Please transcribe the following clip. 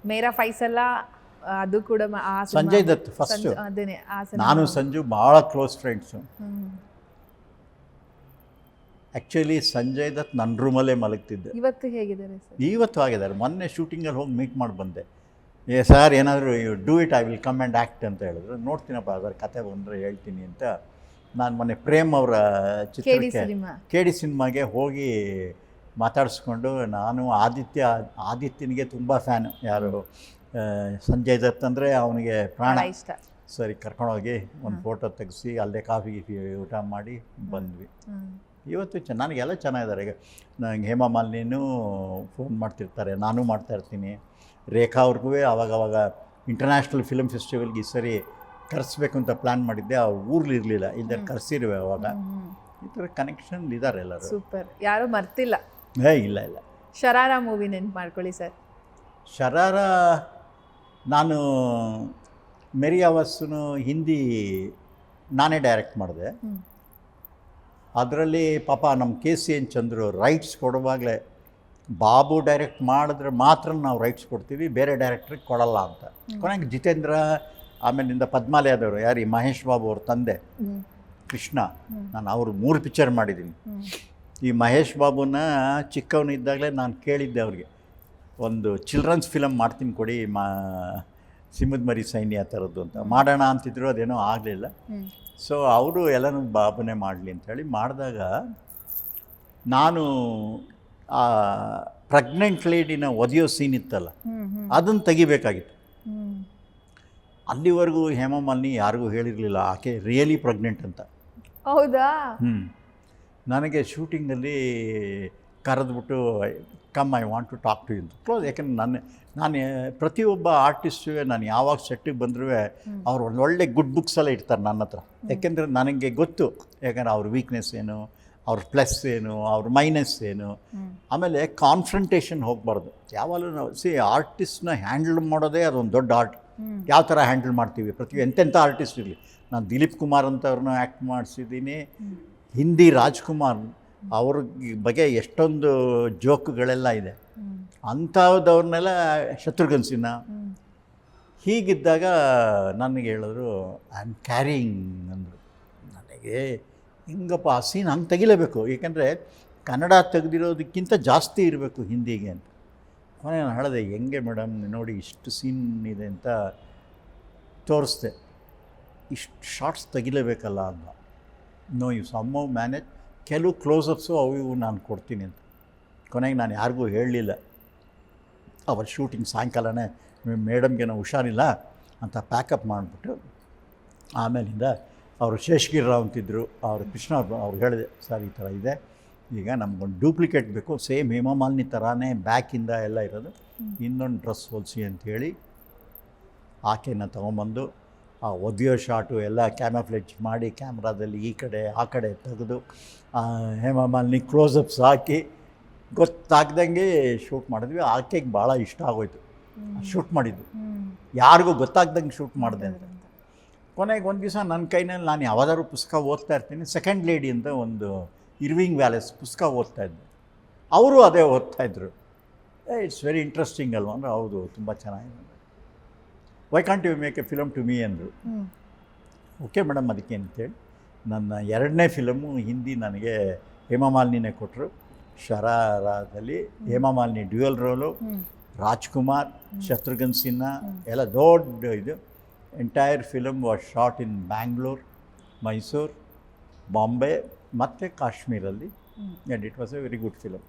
ಮೇರಾ ಫೈಸಲ್ಲ ಅದು ಕೂಡ ಸಂಜಯ್ ದತ್ ಫಸ್ಟ್. ಅದೇನೆ ನಾನು ಸಂಜು ಭಾಳ close friends. Actually Sanjay Dutt ನನ್ನ ರೂಮಲ್ಲೇ ಮಲಗ್ತಿದ್ದೆ. ಇವತ್ತು ಹೇಗಿದ್ದಾರೆ ಸರ್? ಇವತ್ತು ಆಗಿದ್ದಾರೆ. ಮೊನ್ನೆ ಶೂಟಿಂಗಲ್ಲಿ ಹೋಗಿ ಮೀಟ್ ಮಾಡಿ ಬಂದೆ. ಸರ್ ಏನಾದರೂ do it, I will come and act ಅಂತ ಹೇಳಿದ್ರು. ನೋಡ್ತೀನಪ್ಪ, ಅದರ ಕತೆ ಬಂದರೆ ಹೇಳ್ತೀನಿ ಅಂತ ನಾನು ಮೊನ್ನೆ ಪ್ರೇಮ್ ಅವರ ಚಿತ್ರಕ್ಕೆ KD ಸಿನಿಮಾಗೆ ಹೋಗಿ ಮಾತಾಡಿಸ್ಕೊಂಡು, ನಾನು ಆದಿತ್ಯನಿಗೆ ತುಂಬ ಫ್ಯಾನು. ಯಾರು ಸಂಜಯ್ ದತ್ ಅಂದರೆ ಅವನಿಗೆ ಪ್ರಾಣ. ಸರಿ, ಕರ್ಕೊಂಡೋಗಿ ಒಂದು ಫೋಟೋ ತೆಗೆಸಿ ಅಲ್ಲೇ ಕಾಫಿ ಊಟ ಮಾಡಿ ಬಂದ್ವಿ. ಇವತ್ತು ನನಗೆಲ್ಲ ಚೆನ್ನಾಗಿದ್ದಾರೆ. ಈಗ ನಂಗೆ ಹೇಮಾ ಮಾಲಿನಿನೂ ಫೋನ್ ಮಾಡ್ತಿರ್ತಾರೆ, ನಾನು ಮಾಡ್ತಾಯಿರ್ತೀನಿ. ರೇಖಾ ಅವ್ರಿಗೂ ಅವಾಗವಾಗ ಇಂಟರ್ನ್ಯಾಷನಲ್ ಫಿಲ್ಮ್ ಫೆಸ್ಟಿವಲ್ಗೆ ಈ ಸರಿ ಕರೆಸ್ಬೇಕು ಅಂತ ಪ್ಲ್ಯಾನ್ ಮಾಡಿದ್ದೆ. ಅವ್ರು ಊರ್ಲಿರಲಿಲ್ಲ, ಇಲ್ಲದೆ ಕರೆಸಿರುವೆ. ಅವಾಗ ಈ ಥರ ಕನೆಕ್ಷನ್ ಇದ್ದಾರೆ ಎಲ್ಲರೂ. ಸೂಪರ್. ಯಾರೂ ಮರ್ತಿಲ್ಲ. ಇಲ್ಲ. ಶರಾರ ಮೂವಿ ನೆನ್ಪು ಮಾಡ್ಕೊಳ್ಳಿ ಸರ್. ಶರಾರ ನಾನು ಮೇರಿ ಆವಾಸ್ನು ಹಿಂದಿ ನಾನೇ ಡೈರೆಕ್ಟ್ ಮಾಡಿದೆ. ಅದರಲ್ಲಿ ಪಾಪ ನಮ್ಮ KCN ಚಂದ್ರು ರೈಟ್ಸ್ ಕೊಡುವಾಗಲೇ, ಬಾಬು ಡೈರೆಕ್ಟ್ ಮಾಡಿದ್ರೆ ಮಾತ್ರ ನಾವು ರೈಟ್ಸ್ ಕೊಡ್ತೀವಿ, ಬೇರೆ ಡೈರೆಕ್ಟ್ರಿಗೆ ಕೊಡಲ್ಲ ಅಂತ. ಕೊನೆಗೆ ಜಿತೇಂದ್ರ, ಆಮೇಲಿಂದ ಪದ್ಮಾಲಯ ಆದವರು, ಯಾರು ಈ ಮಹೇಶ್ ಬಾಬು ಅವ್ರ ತಂದೆ ಕೃಷ್ಣ, ನಾನು ಅವರು 3 ಪಿಕ್ಚರ್ ಮಾಡಿದ್ದೀನಿ. ಈ ಮಹೇಶ್ ಬಾಬುನ ಚಿಕ್ಕವನಿದ್ದಾಗಲೇ ನಾನು ಕೇಳಿದ್ದೆ ಅವ್ರಿಗೆ, ಒಂದು ಚಿಲ್ಡ್ರನ್ಸ್ ಫಿಲಮ್ ಮಾಡ್ತೀನಿ ಕೊಡಿ, ಸಿಂಹದ ಮರಿ ಸೈನ್ಯ ಥರದ್ದು ಅಂತ. ಮಾಡೋಣ ಅಂತಿದ್ರು, ಅದೇನೋ ಆಗಲಿಲ್ಲ. ಸೊ ಅವರು ಎಲ್ಲನೂ ಬಾಬುನೇ ಮಾಡಲಿ ಅಂಥೇಳಿ ಮಾಡಿದಾಗ, ನಾನು ಆ ಪ್ರೆಗ್ನೆಂಟ್ ಲೇಡಿನ ಒದೆಯೋ ಸೀನ್ ಇತ್ತಲ್ಲ, ಅದನ್ನು ತೆಗಿಬೇಕಾಗಿತ್ತು. ಅಲ್ಲಿವರೆಗೂ ಹೇಮಾ ಮಾಲಿನಿ ಯಾರಿಗೂ ಹೇಳಿರಲಿಲ್ಲ ಆಕೆ ರಿಯಲಿ ಪ್ರೆಗ್ನೆಂಟ್ ಅಂತ. ಹೌದಾ? ನನಗೆ ಶೂಟಿಂಗಲ್ಲಿ ಕರೆದ್ಬಿಟ್ಟು, come I want to talk to you ಅಂತ ಕ್ಲೋಸ್. ಯಾಕೆಂದ್ರೆ ನಾನು ಪ್ರತಿಯೊಬ್ಬ ಆರ್ಟಿಸ್ಟಿಗೆ ನಾನು ಯಾವಾಗ ಸೆಟ್ಟಿಗೆ ಬಂದರೂ ಅವ್ರು ಒಳ್ಳೆ ಗುಡ್ ಬುಕ್ಸ್ ಎಲ್ಲ ಇಡ್ತಾರೆ ನನ್ನ ಹತ್ರ. ಯಾಕೆಂದರೆ ನನಗೆ ಗೊತ್ತು, ಯಾಕಂದರೆ ಅವ್ರ ವೀಕ್ನೆಸ್ ಏನು, ಅವ್ರ ಪ್ಲಸ್ ಏನು, ಅವ್ರ ಮೈನಸ್ ಏನು. ಆಮೇಲೆ ಕಾನ್ಫ್ರಂಟೇಷನ್ ಹೋಗಬಾರ್ದು ಯಾವಾಗಲೂ. ನಾವು ಆರ್ಟಿಸ್ಟ್ನ ಹ್ಯಾಂಡಲ್ ಮಾಡೋದೇ ಅದೊಂದು ದೊಡ್ಡ ಆರ್ಟ್. ಯಾವ ಥರ ಹ್ಯಾಂಡಲ್ ಮಾಡ್ತೀವಿ ಎಂತೆಂಥ ಆರ್ಟಿಸ್ಟ್ ಇರಲಿ. ನಾನು ದಿಲೀಪ್ ಕುಮಾರ್ ಅಂತವ್ರನ್ನ ಆ್ಯಕ್ಟ್ ಮಾಡಿಸಿದ್ದೀನಿ. ಹಿಂದಿ ರಾಜ್ಕುಮಾರ್ ಅವ್ರ ಬಗ್ಗೆ ಎಷ್ಟೊಂದು ಜೋಕ್ಗಳೆಲ್ಲ ಇದೆ. ಅಂಥವ್ರನ್ನೆಲ್ಲ ಶತ್ರುಘ್ನ ಸಿನ್ಹಾ. ಹೀಗಿದ್ದಾಗ ನನಗೆ ಹೇಳಿದ್ರು, ಐ ಆಮ್ ಕ್ಯಾರಿಯಿಂಗ್ ಅಂದರು. ನನಗೆ ಹಿಂಗಪ್ಪ, ಆ ಸೀನ್ ಹಂಗೆ ತೆಗಿಲೇಬೇಕು, ಏಕೆಂದರೆ ಕನ್ನಡ ತೆಗೆದಿರೋದಕ್ಕಿಂತ ಜಾಸ್ತಿ ಇರಬೇಕು ಹಿಂದಿಗೆ ಅಂತ. ನಾನು ಹೇಳಿದೆ, ಹೆಂಗೆ ಮೇಡಮ್ ನೋಡಿ ಇಷ್ಟು ಸೀನ್ ಇದೆ ಅಂತ ತೋರಿಸ್ದೆ, ಇಷ್ಟು ಶಾರ್ಟ್ಸ್ ತೆಗಿಲೇಬೇಕಲ್ಲ ಅಂತ. No, you somehow manage. ಕೆಲವು ಕ್ಲೋಸಪ್ಸು ಅವು ಇವು ನಾನು ಕೊಡ್ತೀನಿ ಅಂತ. ಕೊನೆಗೆ ನಾನು ಯಾರಿಗೂ ಹೇಳಲಿಲ್ಲ. ಅವರ ಶೂಟಿಂಗ್ ಸಾಯಂಕಾಲನೇ ಮೇಡಮ್ಗೆ ನಾವು ಹುಷಾರಿಲ್ಲ ಅಂತ ಪ್ಯಾಕಪ್ ಮಾಡಿಬಿಟ್ಟು, ಆಮೇಲಿಂದ ಅವರು ಶೇಷಗಿರಿ ರಾವ್ ಅಂತಿದ್ದರು, ಅವರು ಕೃಷ್ಣ ಅವ್ರು ಹೇಳಿದೆ, ಸರ್ ಈ ಥರ ಇದೆ, ಈಗ ನಮಗೊಂದು ಡೂಪ್ಲಿಕೇಟ್ ಬೇಕು, ಸೇಮ್ ಹೇಮಾ ಮಾಲಿನಿ ಥರನೇ ಬ್ಯಾಕಿಂದ ಎಲ್ಲ ಇರೋದು, ಇನ್ನೊಂದು ಡ್ರೆಸ್ ಹೊಲಿಸಿ ಅಂಥೇಳಿ ಆಕೆಯನ್ನು ತೊಗೊಂಬಂದು ಆ ಒದೆಯೋ ಶಾಟು ಎಲ್ಲ ಕ್ಯಾಮಫ್ಲೇಜ್ ಮಾಡಿ ಕ್ಯಾಮ್ರಾದಲ್ಲಿ ಈ ಕಡೆ ಆ ಕಡೆ ತೆಗೆದು ಹೇಮಾ ಮಾಲಿನಿ ಕ್ಲೋಸಪ್ಸ್ ಹಾಕಿ ಗೊತ್ತಾಗ್ದಂಗೆ ಶೂಟ್ ಮಾಡಿದ್ವಿ. ಆಕೆಗೆ ಭಾಳ ಇಷ್ಟ ಆಗೋಯ್ತು ಶೂಟ್ ಮಾಡಿದ್ದು, ಯಾರಿಗೂ ಗೊತ್ತಾಗ್ದಂಗೆ ಶೂಟ್ ಮಾಡಿದೆ ಅಂತ. ಕೊನೆಗೆ ಒಂದು ದಿವಸ ನನ್ನ ಕೈನಲ್ಲಿ ನಾನು ಯಾವುದಾದ್ರು ಪುಸ್ತಕ ಓದ್ತಾ ಇರ್ತೀನಿ, ಸೆಕೆಂಡ್ ಲೇಡಿ ಅಂತ ಒಂದು ಇರ್ವಿಂಗ್ ವ್ಯಾಲೆಸ್ ಪುಸ್ತಕ ಓದ್ತಾಯಿದ್ದೆ. ಅವರು ಅದೇ ಓದ್ತಾಯಿದ್ರು. ಇಟ್ಸ್ ವೆರಿ ಇಂಟ್ರೆಸ್ಟಿಂಗ್ ಅಲ್ವ ಅಂದರೆ, ಹೌದು ತುಂಬ ಚೆನ್ನಾಗಿದೆ, why can't you make a film to me ಅಂದರು. ಓಕೆ ಮೇಡಮ್, ಅದಕ್ಕೆ ಅಂತೇಳಿ ನನ್ನ 2ನೇ ಫಿಲಮು ಹಿಂದಿ ನನಗೆ ಹೇಮಾ ಮಾಲಿನಿನೇ ಕೊಟ್ಟರು. ಶರಾರದಲ್ಲಿ ಹೇಮಾ ಮಾಲಿನಿ ಡ್ಯುಯಲ್ ರೋಲು, ರಾಜ್ಕುಮಾರ್, ಶತ್ರುಘ್ನ ಸಿನ್ಹಾ ಎಲ್ಲ ದೊಡ್ಡ ಇದು. Entire film was shot in Bangalore, Mysuru, Bombay ಮತ್ತು ಕಾಶ್ಮೀರಲ್ಲಿ. And it was a very good film.